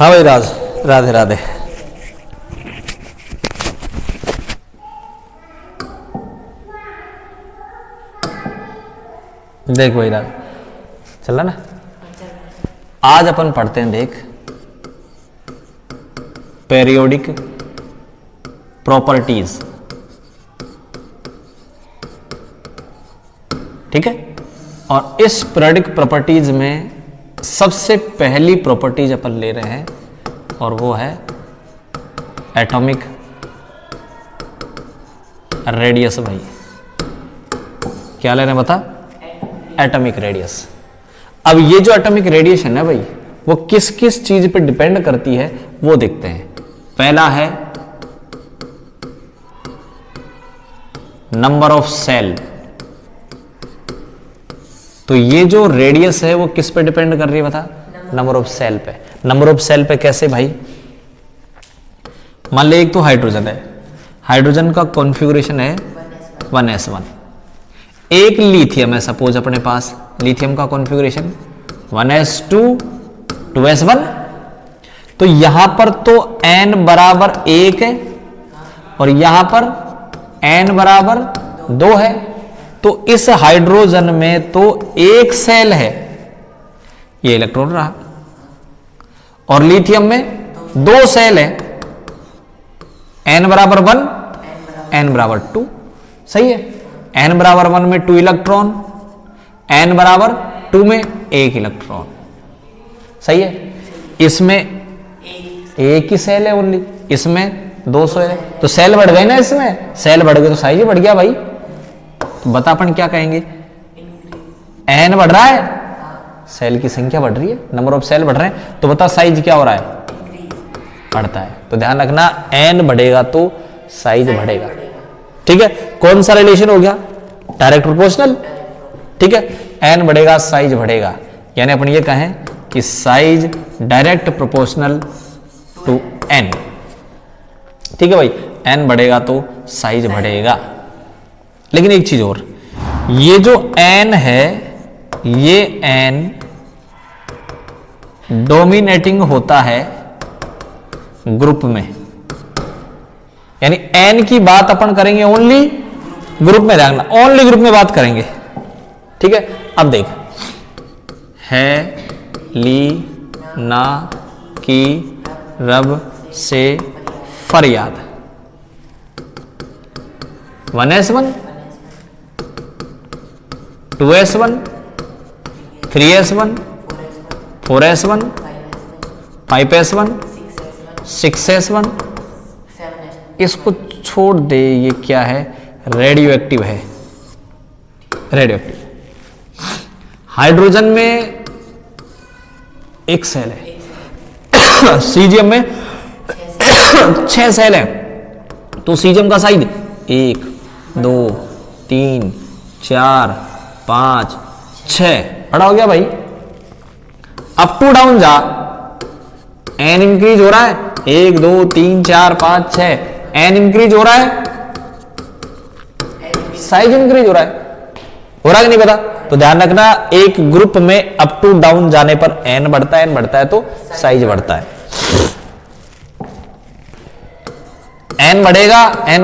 हाँ भाई राधे राधे। देख भाई राधे, चल रहा ना। आज अपन पढ़ते हैं, देख, पेरियोडिक प्रॉपर्टीज। ठीक है। और इस पीरियोडिक प्रॉपर्टीज में सबसे पहली प्रॉपर्टीज अपन ले रहे हैं और वो है एटॉमिक रेडियस। भाई क्या ले रहे हैं बता? Atomic radius. अब ये जो एटॉमिक रेडिएशन है भाई, वो किस किस चीज पे डिपेंड करती है वो देखते हैं। पहला है नंबर ऑफ सेल। तो ये जो रेडियस है वो किस पे डिपेंड कर रही है बता? नंबर ऑफ सेल पे। नंबर ऑफ सेल पे कैसे भाई? मान ले एक तो हाइड्रोजन है, हाइड्रोजन का कॉन्फ़िगरेशन है 1s1। एक लिथियम है सपोज अपने पास, लिथियम का कॉन्फ़िगरेशन 1s2 2s1। तो यहां पर तो n बराबर 1 है और यहां पर n बराबर 2 है। तो इस हाइड्रोजन में तो एक सेल है, ये इलेक्ट्रॉन रहा, और लिथियम में 2 सेल है, n बराबर 1 n बराबर 2। सही है। n बराबर 1 में 2 इलेक्ट्रॉन, n बराबर 2 में 1 इलेक्ट्रॉन। सही है। इसमें एक ही सेल है ओनली, इसमें 200 है। तो सेल बढ़ गए ना, इसमें सेल बढ़ गए तो साइज बढ़ गया भाई। तो बता अपन क्या कहेंगे? n बढ़ रहा है, सेल की संख्या बढ़ रही है, नंबर ऑफ सेल बढ़ रहे हैं, तो बता साइज क्या हो रहा है? बढ़ता है। तो ध्यान रखना, n बढ़ेगा तो साइज बढ़ेगा। ठीक है। कौन सा रिलेशन हो गया? Direct proportional. ठीक है। n बढ़ेगा साइज बढ़ेगा, यानी अपन ये कहें कि size direct proportional to n। ठीक है भाई, n बढ़ेगा तो साइज बढ़ेगा। लेकिन एक चीज और, ये जो n है, ये n डोमिनेटिंग होता है ग्रुप में, यानी n की बात अपन करेंगे ओनली ग्रुप में, रखना ओनली ग्रुप में बात करेंगे। ठीक है। अब देख, है ली ना की रब से फरियाद 1s1 2s1 3s1 4s1 5s1 6s1। इसको छोड़ दे, ये क्या है? रेडियो एक्टिव है। रेडियो एक्टिव हाइड्रोजन में एक सेल है, सीजियम में 6 सेल है। तो सीजियम का साइज 1 2 3 4 5 6 बड़ा हो गया भाई। अप टू डाउन जा, n इंक्रीज हो रहा है, 1 2 3 4 5 6, n इंक्रीज हो रहा है, साइज इंक्रीज हो रहा है। हो रहा है कि नहीं पता? तो ध्यान रखना, एक ग्रुप में अप टू डाउन जाने पर n बढ़ता है तो साइज बढ़ता है। n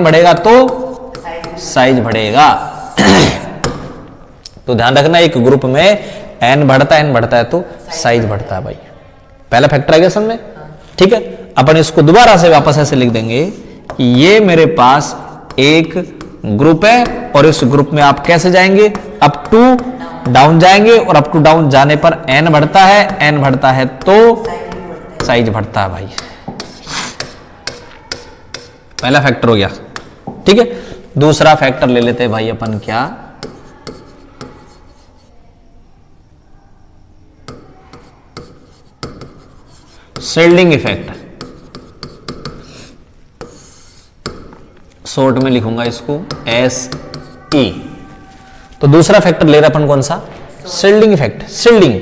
बढ़ेगा तो साइज बढ़ेगा। तो ध्यान रखना, एक ग्रुप में n बढ़ता है तो साइज बढ़ता है भाई। पहला फैक्टराइजेशन में। ठीक है। अपन इसको दोबारा से वापस ऐसे लिख देंगे कि ये मेरे पास एक ग्रुप है और इस ग्रुप में आप कैसे जाएंगे? अप टू डाउन जाएंगे, और अप टू डाउन जाने पर n बढ़ता है तो साइज बढ़ता है भाई। पहला फैक्टर हो गया। ठीक है। दूसरा फैक्टर ले लेते हैं भाई अपन, क्या? Shielding effect. शॉर्ट में लिखूंगा इसको SE। तो दूसरा फैक्टर ले रहे अपन कौन सा? Shielding effect. Shielding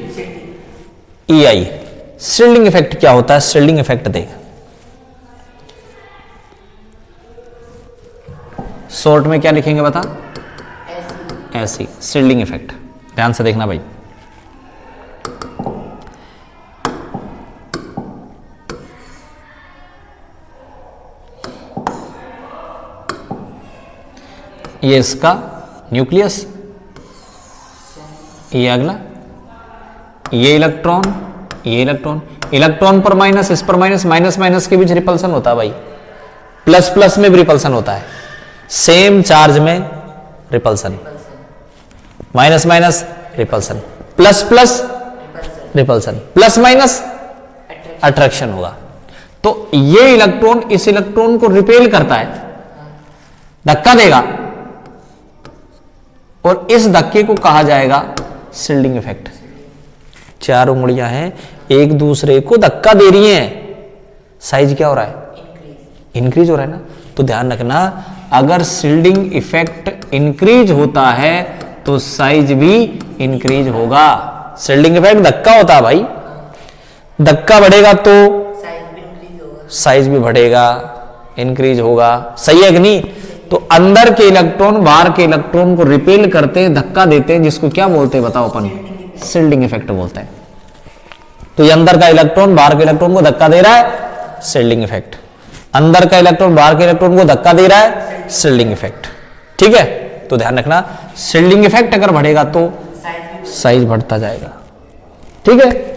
EI। Shielding effect क्या होता है? शेल्डिंग इफेक्ट देख, शॉर्ट में क्या लिखेंगे बता? SE। Shielding effect. ध्यान से देखना भाई। ये इसका न्यूक्लियस, ये अगला, ये इलेक्ट्रॉन, ये इलेक्ट्रॉन, इलेक्ट्रॉन पर माइनस, इस पर माइनस, माइनस माइनस के बीच रिपल्सन होता है भाई, प्लस प्लस में भी रिपल्सन होता है, सेम चार्ज में repulsion, minus minus repulsion, plus plus repulsion, plus minus attraction होगा। तो ये इलेक्ट्रॉन इस इलेक्ट्रॉन को रिपेल करता है, धक्का देगा, और इस धक्के को कहा जाएगा शिल्डिंग इफेक्ट। चार उंगलियां हैं, एक दूसरे को धक्का दे रही हैं, साइज क्या हो रहा है? इंक्रीज हो रहा है ना। तो ध्यान रखना, अगर शिल्डिंग इफेक्ट इंक्रीज होता है तो साइज भी इंक्रीज होगा। शिल्डिंग इफेक्ट धक्का होता है भाई, धक्का बढ़ेगा तो साइज भी बढ़ेगा, इंक्रीज होगा, सही है कि नहीं? तो अंदर के इलेक्ट्रॉन बाहर के इलेक्ट्रॉन को रिपेल करते हैं, धक्का देते हैं, जिसको क्या बोलते हैं बताओ अपन? शिल्डिंग इफेक्ट बोलते हैं। तो ये अंदर का इलेक्ट्रॉन बाहर के इलेक्ट्रॉन को धक्का दे रहा है, शिल्डिंग इफेक्ट। अंदर का इलेक्ट्रॉन बाहर के इलेक्ट्रॉन को धक्का दे रहा है, शिल्डिंग इफेक्ट। ठीक है, तो ध्यान रखना, शिल्डिंग इफेक्ट अगर बढ़ेगा तो साइज बढ़ता जाएगा। ठीक है,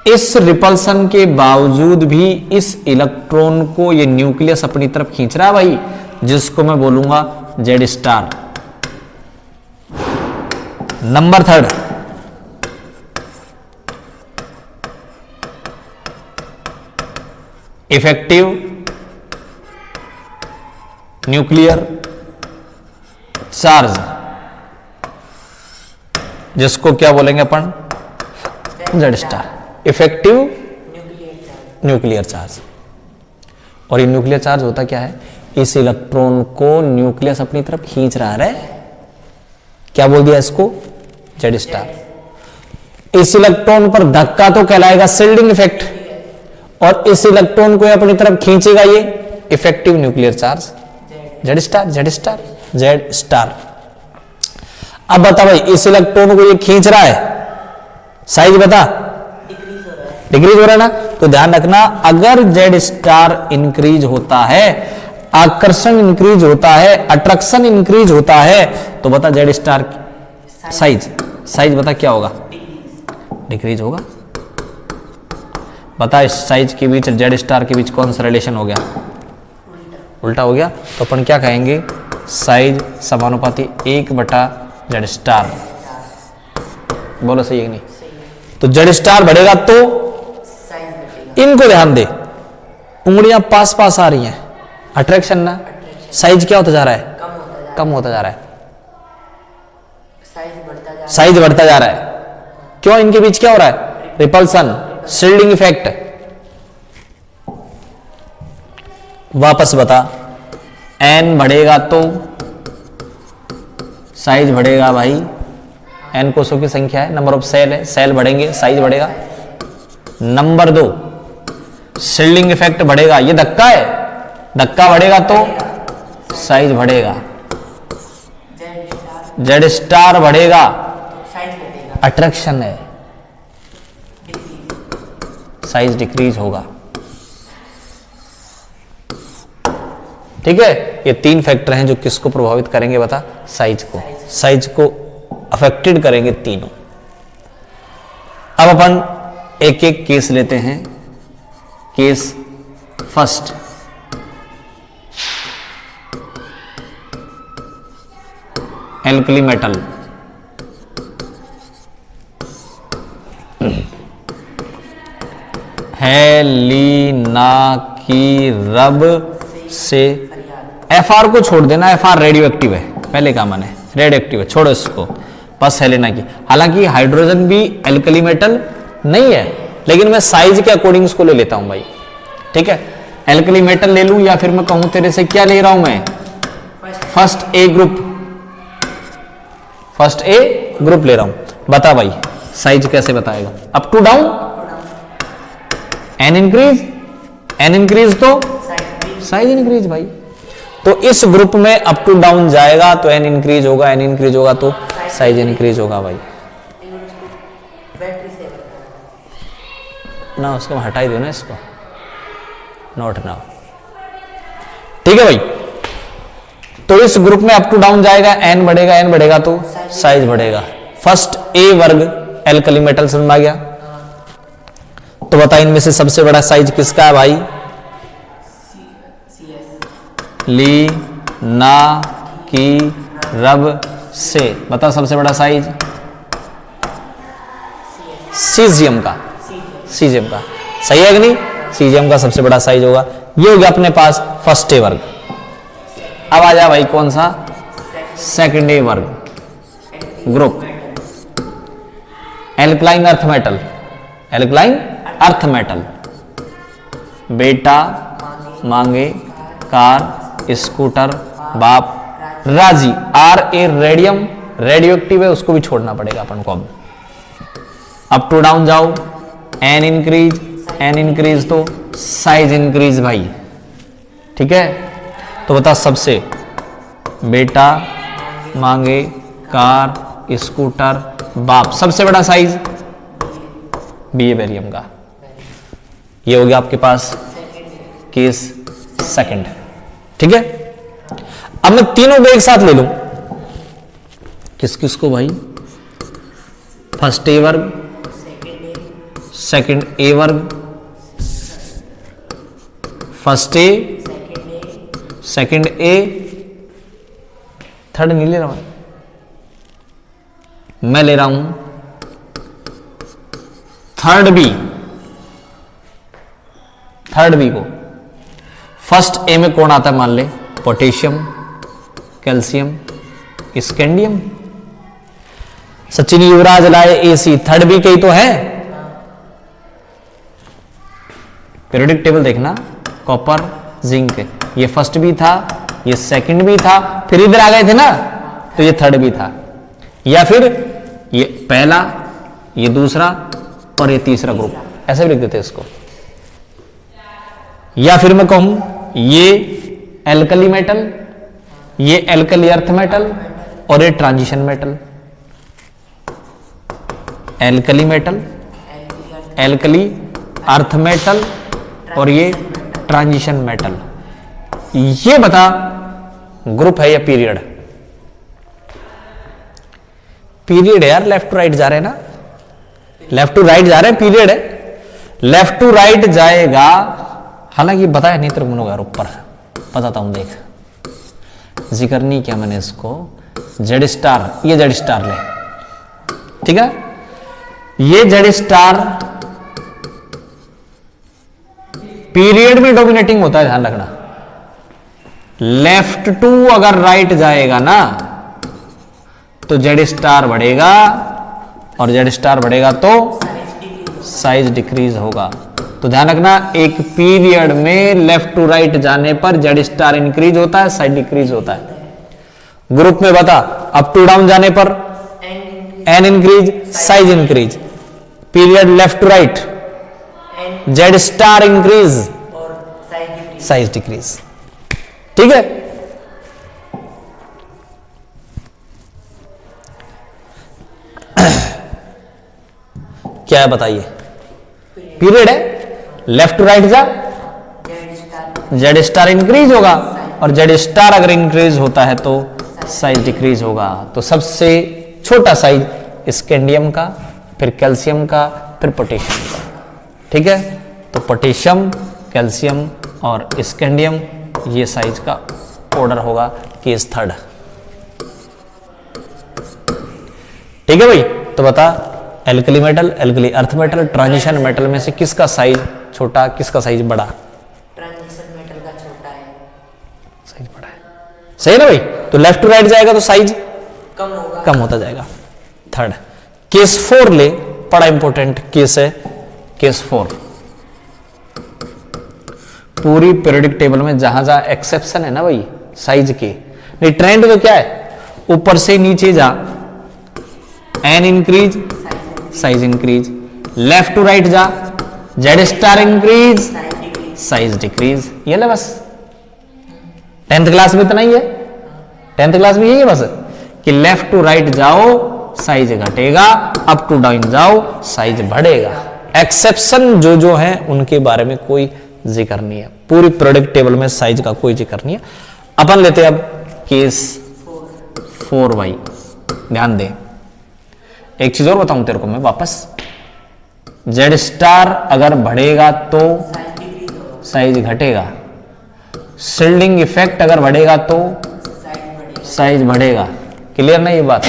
इस रिपल्सन के बावजूद भी इस इलेक्ट्रॉन को ये न्यूक्लियस अपनी तरफ खींच रहा है भाई, जिसको मैं बोलूंगा Z star. Number third, effective nuclear charge, जिसको क्या बोलेंगे अपन? Z star, effective nuclear charge. और ये न्यूक्लियर चार्ज होता क्या है? इस इलेक्ट्रॉन को न्यूक्लियस अपनी तरफ खींच रहा है, क्या बोल दिया इसको? Z star. इस इलेक्ट्रॉन पर धक्का तो कहलाएगा शिल्डिंग इफेक्ट, और इस इलेक्ट्रॉन को अपनी तरफ खींचेगा ये effective nuclear charge, Z star, Z star, Z star. अब बता भाई, इस इलेक्ट्रॉन को ये खींच रहा है, साइज बता? डिक्रीज हो रहा है ना। तो ध्यान रखना, अगर जेड स्टार इंक्रीज होता है, आकर्षण इंक्रीज होता है, अट्रैक्शन इंक्रीज होता है, तो बता जेड स्टार साइज, साइज बता क्या होगा? डिक्रीज होगा। बता इस साइज के बीच जेड स्टार के बीच कौन सा रिलेशन हो गया? उल्टा हो गया। तो अपन क्या कहेंगे? साइज समानुपाती 1/जेड स्टार। बोलो सही है कि नहीं? तो जेड स्टार बढ़ेगा तो इनको ध्यान दे, उंगलियां पास पास आ रही हैं, अट्रैक्शन ना, साइज क्या होता जा रहा है? कम होता जा रहा है, साइज बढ़ता जा रहा है। क्यों? इनके बीच क्या हो रहा है? Repulsion, shielding effect. वापस बता, एन बढ़ेगा तो साइज बढ़ेगा भाई, एन कोषों की संख्या है, नंबर ऑफ सेल है, सेल बढ़ेंगे साइज बढ़ेगा। नंबर 2, शिल्डिंग इफेक्ट बढ़ेगा, ये धक्का है, धक्का बढ़ेगा तो साइज बढ़ेगा, जेड स्टार बढ़ेगा, अट्रैक्शन है, साइज डिक्रीज होगा। ठीक है, ये 3 फैक्टर हैं जो किसको प्रभावित करेंगे बता? साइज को, साइज को अफेक्टेड करेंगे तीनों। अब अपन एक एक केस लेते हैं। Case first, alkali metal. हेलिना की रब से, एफआर को छोड़ देना, एफआर रेडियो एक्टिव है, पहले का मन है, रेडियो एक्टिव है, छोड़ो इसको, बस हेलिना की। हालांकि हाइड्रोजन भी एल्कली मेटल नहीं है, लेकिन मैं साइज के अकॉर्डिंग इसको ले लेता हूं भाई। ठीक है, एल्कली मेटल ले लूं या फिर मैं कहूं तेरे से क्या ले रहा हूं मैं? First A group, first A group ले रहा हूं। बता भाई साइज कैसे बताएगा? Up to down, n increase, n increase तो साइज इंक्रीज भाई। तो इस ग्रुप में अप टू डाउन जाएगा तो एन इंक्रीज होगा, एन इंक्रीज होगा तो साइज इंक्रीज होगा भाई। ना उसको हटाई दो ना, इसको नोट नाउ। ठीक है भाई। तो इस ग्रुप में अप टू डाउन जाएगा, एन बढ़ेगा तो साइज बढ़ेगा। फर्स्ट ए वर्ग एल्कली मेटल समझ में आ गया। तो बता इनमें से सबसे बड़ा साइज किसका है भाई? ली ना की रब से बता सबसे बड़ा साइज सीजियम का। सीजियम का सही है कि नहीं? सीजियम का सबसे बड़ा साइज होगा। ये हो गया अपने पास फर्स्ट ए वर्ग। अब आ जा भाई कौन सा? सेकंड ए वर्ग group alkaline earth metal. Alkaline earth metal बेटा मांगे कार स्कूटर बाप राजी। R A radium radioactive है, उसको भी छोड़ना पड़ेगा अपन को। अब अप टू डाउन जाओ, एन इंक्रीज तो साइज इंक्रीज भाई। ठीक है, तो बता सबसे बेटा मांगे कार स्कूटर बाप सबसे बड़ा साइज बी ए बेरियम का। ये हो गया आपके पास केस सेकंड। ठीक है, अब मैं तीनों को एक साथ ले लूं। किस किस को भाई? फर्स्ट ए वर्ग, सेकंड ए वर्ग, first A, second A, third नहीं ले रहा मैं ले रहा हूं थर्ड बी। थर्ड बी को फर्स्ट ए में कौन आता है? मान ले पोटेशियम, कैल्शियम, स्कैंडियम। सचिन युवराज लाए एसी, थर्ड बी के ही तो है। पीरियोडिक टेबल देखना, कॉपर जिंक, ये फर्स्ट बी था, ये सेकंड बी था, फिर इधर आ गए थे ना, तो ये थर्ड बी था। या फिर ये पहला, ये दूसरा और ये तीसरा ग्रुप, ऐसे भी लिख देते इसको। या फिर मैं कहूं ये एल्कली मेटल, ये एल्कली अर्थ मेटल और ये transition metal. Alkali metal, alkali earth metal और ये ट्रांजिशन मेटल। ये बता ग्रुप है या पीरियड? पीरियड है यार, लेफ्ट टू राइट जा रहे हैं ना, लेफ्ट टू राइट जा रहे हैं, पीरियड है। लेफ्ट टू राइट जाएगा, हालांकि बताया नहीं तेरे मनोगा ऊपर बताता हूं, देख जिक्र नहीं किया मैंने इसको। जेड स्टार, ये जेड स्टार ले, ठीक है, ये जेड स्टार पीरियड में डोमिनेटिंग होता है, ध्यान रखना। लेफ्ट टू अगर राइट जाएगा ना तो जेड स्टार बढ़ेगा, और जेड स्टार बढ़ेगा तो साइज डिक्रीज होगा। तो ध्यान रखना, एक पीरियड में लेफ्ट टू राइट जाने पर जेड स्टार इंक्रीज होता है, साइज डिक्रीज होता है। ग्रुप में बता, अप टू डाउन जाने पर n increase, size increase. Period left to right Z star increase, size decrease. ठीक है, क्या है बताइए? पीरियड है, लेफ्ट टू राइट जा, जेड स्टार इंक्रीज होगा, और जेड स्टार अगर इंक्रीज होता है तो साइज डिक्रीज होगा। तो सबसे छोटा साइज स्कैंडियम का, फिर कैल्शियम का, फिर पोटेशियम का। ठीक है, तो पोटेशियम, कैल्शियम और स्कैंडियम, ये साइज का ऑर्डर होगा केस थर्ड। ठीक है भाई, तो बता alkali metal, alkali earth metal, transition metal में से किसका साइज छोटा, किसका साइज बड़ा? ट्रांजिशन मेटल का छोटा है, साइज बड़ा है। सही ना भाई? तो लेफ्ट टू राइट जाएगा तो साइज कम होगा, कम होता जाएगा। थर्ड केस 4 ले, बड़ा इंपॉर्टेंट केस है केस 4। पूरी पीरियोडिक टेबल में जहां जहां एक्सेप्शन है ना भाई साइज के, नहीं ट्रेंड तो क्या है, ऊपर से नीचे जा, N increase, size increase. Left to right जा, Z star increase, size decrease. ये ले बस, 10th क्लास में इतना ही है, 10th क्लास में यही है बस, कि लेफ्ट टू राइट जाओ साइज घटेगा, अप टू डाउन जाओ साइज बढ़ेगा। एक्सेप्शन जो जो है उनके बारे में कोई जिक्र नहीं है, पूरी प्रोडक्ट टेबल में साइज का कोई जिक्र नहीं है। अपन लेते हैं अब केस 4 भाई, ध्यान दे। एक चीज और बताऊं तेरे को मैं वापस, जेड स्टार अगर बढ़ेगा तो साइज घटेगा, शिल्डिंग इफेक्ट अगर बढ़ेगा तो साइज बढ़ेगा। क्लियर ना ये बात?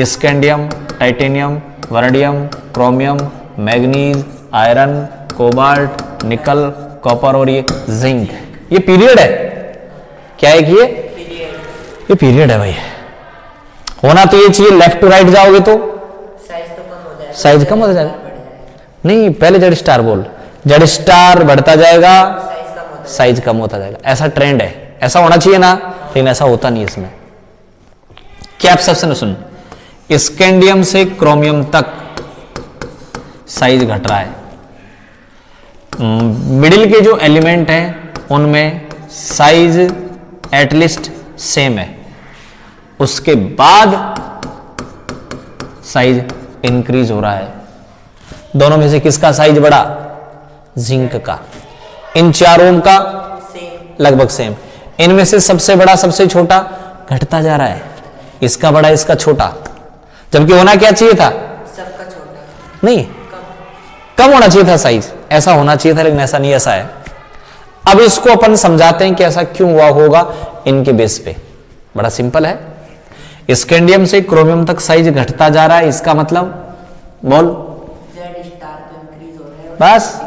Scandium, titanium, vanadium, chromium, manganese, iron, cobalt, निकल, कॉपर और ये जिंक, ये पीरियड है। क्या है कि ये पीरियड है भाई। होना तो ये चाहिए, लेफ्ट टू राइट जाओगे तो साइज कम हो जाएगा। नहीं, पहले जेड स्टार बोल, जेड स्टार बढ़ता जाएगा, साइज कम होता जाएगा। ऐसा ट्रेंड है, ऐसा होना चाहिए ना, लेकिन ऐसा होता नहीं इसमें। क्या एक्सेप्शन सुन, स्कैंडियम से क्रोमियम तक साइज घट रहा है। मिडिल के जो एलिमेंट हैं उनमें साइज एटलीस्ट सेम है, उसके बाद साइज इंक्रीज हो रहा है। दोनों में से किसका साइज बढ़ा? जिंक का। इन चारों का लगभग सेम। इनमें से सबसे बड़ा सबसे छोटा घटता जा रहा है, इसका बड़ा इसका छोटा, जबकि होना क्या चाहिए था? सबका छोटा नहीं, कम होना चाहिए था साइज, ऐसा होना चाहिए था, लेकिन ऐसा नहीं, ऐसा है। अब इसको अपन समझाते हैं कि ऐसा क्यों हुआ होगा इनके बेस पे। बड़ा सिंपल है, स्कैंडियम से क्रोमियम तक साइज घटता जा रहा है, इसका मतलब बोल जेड स्टार तो इंक्रीज हो रहा है बस।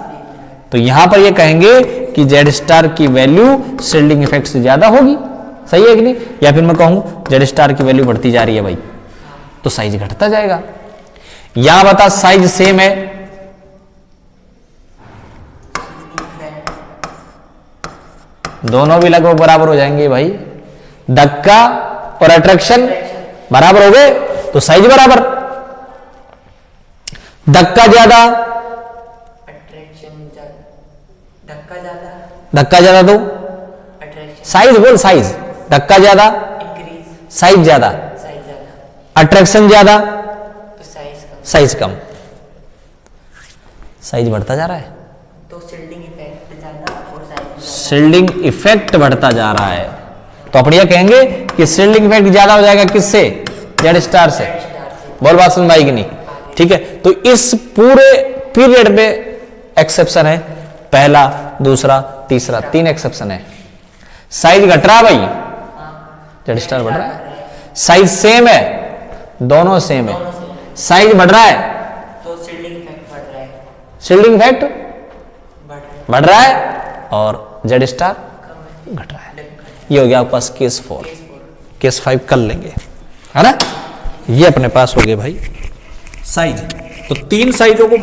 तो यहां पर ये कहेंगे कि जेड स्टार की वैल्यू शिल्डिंग इफेक्ट से ज्यादा होगी, सही है कि नहीं? या फिर मैं कहूं जेड स्टार की वैल्यू बढ़ती जा रही है भाई, तो साइज घटता जाएगा। यहां बता साइज सेम है, दोनों भी लगभग बराबर हो जाएंगे भाई। धक्का और अट्रैक्शन बराबर हो गए तो साइज बराबर। धक्का ज्यादा, अट्रैक्शन धक्का ज्यादा, धक्का ज्यादा तो अट्रैक्शन साइज बोल, साइज। धक्का ज्यादा, इंक्रीज, साइज ज्यादा। साइज ज्यादा, अट्रैक्शन ज्यादा, तो साइज कम, साइज कम। साइज बढ़ता जा रहा है, तो शिल्डिंग इफेक्ट ज्यादा और साइज शिल्डिंग इफेक्ट बढ़ता जा रहा है। तो अपन ये कहेंगे कि शिल्डिंग इफेक्ट ज्यादा हो जाएगा किससे? जेड स्टार से। बोल बात सुन भाई कि नहीं? ठीक है, तो इस पूरे पीरियड में एक्सेप्शन है, पहला, दूसरा, तीसरा, 3 एक्सेप्शन है। साइज घट रहा है भाई, जेड स्टार बढ़ रहा है। साइज सेम है, दोनों सेम है। साइज बढ़ रहा है तो शिल्डिंग इफेक्ट बढ़ रहा है, शिल्डिंग इफेक्ट बढ़ बढ़ रहा है और जेड स्टार घट रहा है। ये हो गया आपके पास केस 4। केस 5 कर लेंगे, है ना? ये अपने पास हो गए भाई साइज। तो 3 साइजों को